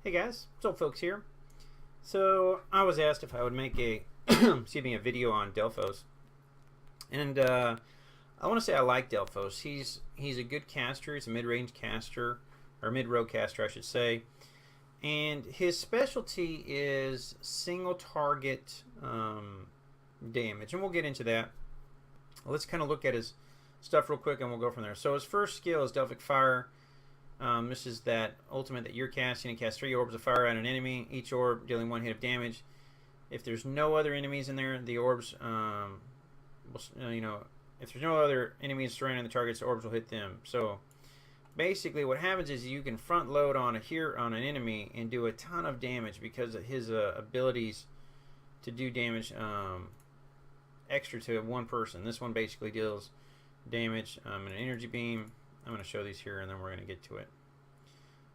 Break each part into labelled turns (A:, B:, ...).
A: Hey guys, it's old folks here. So I was asked if I would make a excuse me, a video on Delphos, and I want to say I like Delphos. He's a good caster. He's a mid-range caster, or mid-row caster, I should say. And his specialty is single target damage, and we'll get into that. Let's kind of look at his stuff real quick, and we'll go from there. So his first skill is Delphic Fire. This is that ultimate that you're casting and cast 3 orbs of fire at an enemy, each orb dealing 1 hit of damage. If there's no other enemies in there, the orbs, if there's no other enemies surrounding the targets, the orbs will hit them. So basically what happens is you can front load on an enemy and do a ton of damage because of his abilities to do damage extra to one person. This one basically deals damage in an energy beam. I'm going to show these here and then we're going to get to it.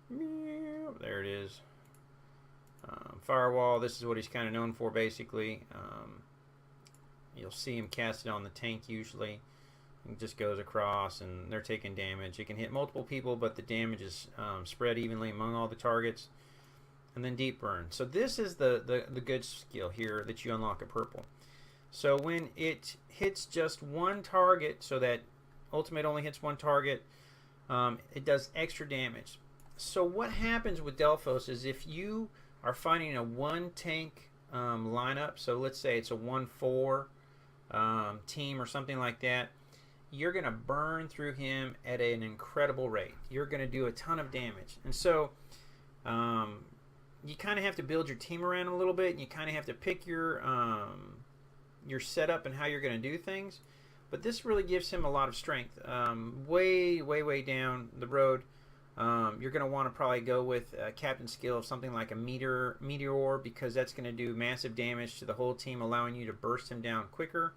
A: There it is. Firewall, this is what he's kind of known for basically. You'll see him cast it on the tank usually. It just goes across and they're taking damage. It can hit multiple people, but the damage is spread evenly among all the targets. And then Deep Burn. So this is the good skill here that you unlock at purple. So when it hits just one target, so that ultimate only hits one target, it does extra damage. So what happens with Delphos is if you are fighting a one tank lineup, so let's say it's a 1-4 team or something like that, you're going to burn through him at an incredible rate. You're going to do a ton of damage. And so you kind of have to build your team around him a little bit, and you kind of have to pick your setup and how you're going to do things. But this really gives him a lot of strength. Way down the road, you're going to want to probably go with a captain skill of something like a meteor, because that's going to do massive damage to the whole team, allowing you to burst him down quicker.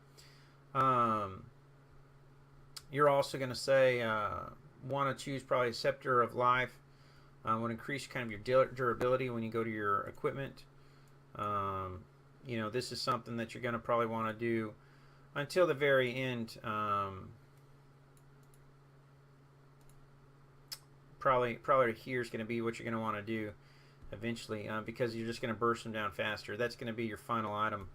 A: You're also going to say want to choose probably Scepter of Life. Would increase kind of your durability when you go to your equipment. This is something that you're going to probably want to do until the very end. Probably here is going to be what you're going to want to do eventually, because you're just going to burst them down faster. That's going to be your final item,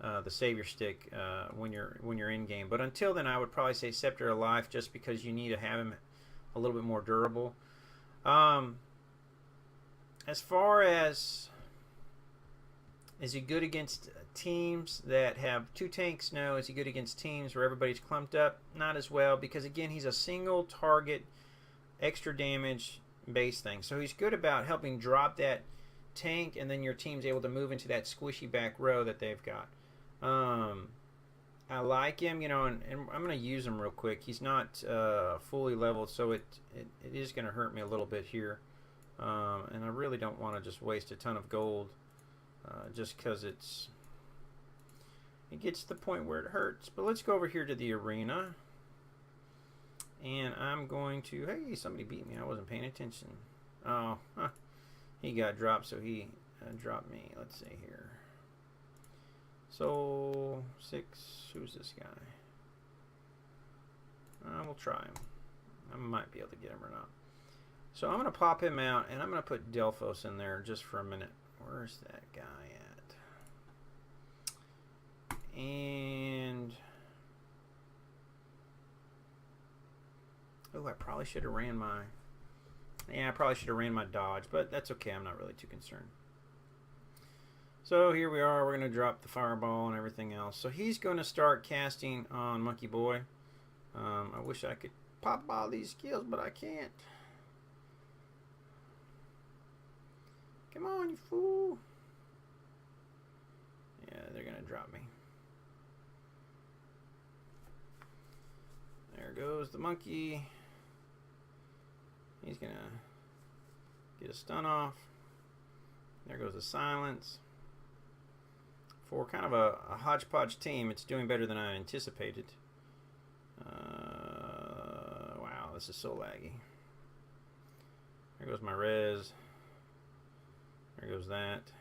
A: the Savior Stick, when you're in game. But until then, I would probably say Scepter of Life, just because you need to have him a little bit more durable. As far as is he good against teams that have 2 tanks? No. Is he good against teams where everybody's clumped up? Not as well, because again, he's a single target extra damage base thing. So he's good about helping drop that tank, and then your team's able to move into that squishy back row that they've got. I like him, and I'm going to use him real quick. He's not fully leveled, so it is going to hurt me a little bit here. And I really don't want to just waste a ton of gold. Just because it gets to the point where it hurts. But let's go over here to the arena, and I'm going to, hey, somebody beat me. I wasn't paying attention. Oh, he got dropped, so he dropped me. Let's see here. So 6, who's this guy? We'll try him. I might be able to get him or not. So I'm going to pop him out, and I'm going to put Delphos in there just for a minute. Where's that guy at? And oh, I probably should have ran my dodge, but that's okay. I'm not really too concerned. So here we are. We're going to drop the fireball and everything else. So he's going to start casting on Monkey Boy. I wish I could pop all these skills, but I can't. Come on, you fool. Yeah, they're going to drop me. There goes the monkey. He's going to get a stun off. There goes the silence. For kind of a hodgepodge team, it's doing better than I anticipated. Wow, this is so laggy. There goes my res. There goes that.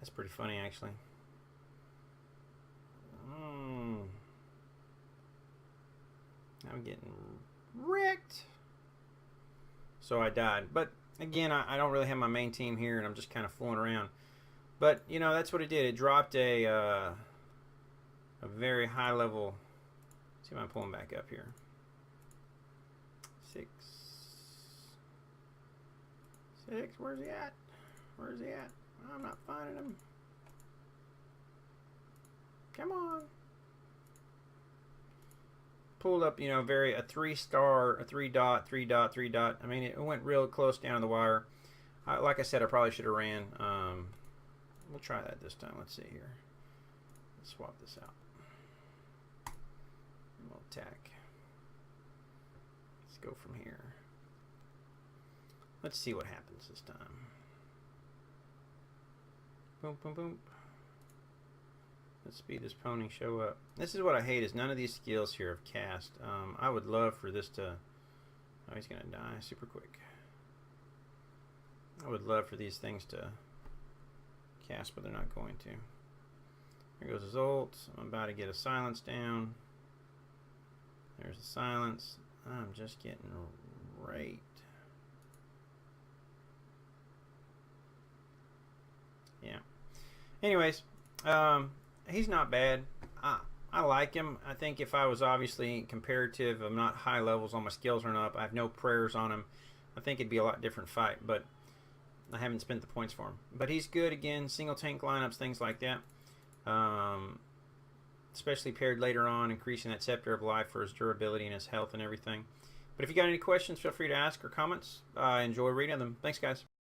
A: That's pretty funny, actually. I'm getting wrecked. so I died. But again, I don't really have my main team here, and I'm just kind of fooling around. But you know, that's what it did. It dropped a very high level. Let's see if I'm pulling back up here. 6. Where's he at? Where's he at? I'm not finding him. Come on. Pulled up, you know, a 3-star, a 3-dot, 3-dot, 3-dot. I mean, it went real close down to the wire. Like I said, I probably should have ran. We'll try that this time. Let's see here. Let's swap this out. We'll attack. Let's go from here. Let's see what happens this time. Boom, boom, boom. Let's speed this pony show up. This is what I hate, is none of these skills here have cast. I would love for this to... Oh, he's going to die super quick. I would love for these things to cast, but they're not going to. There goes his ult. I'm about to get a silence down. There's the silence. I'm just getting raped. Yeah. Anyways, he's not bad. I like him. I think if I was obviously comparative, I'm not high levels, all my skills aren't up, I have no prayers on him, I think it'd be a lot different fight, but I haven't spent the points for him. But he's good, again, single tank lineups, things like that. Especially paired later on, increasing that Scepter of Life for his durability and his health and everything. But if you got any questions, feel free to ask or comments. I enjoy reading them. Thanks, guys.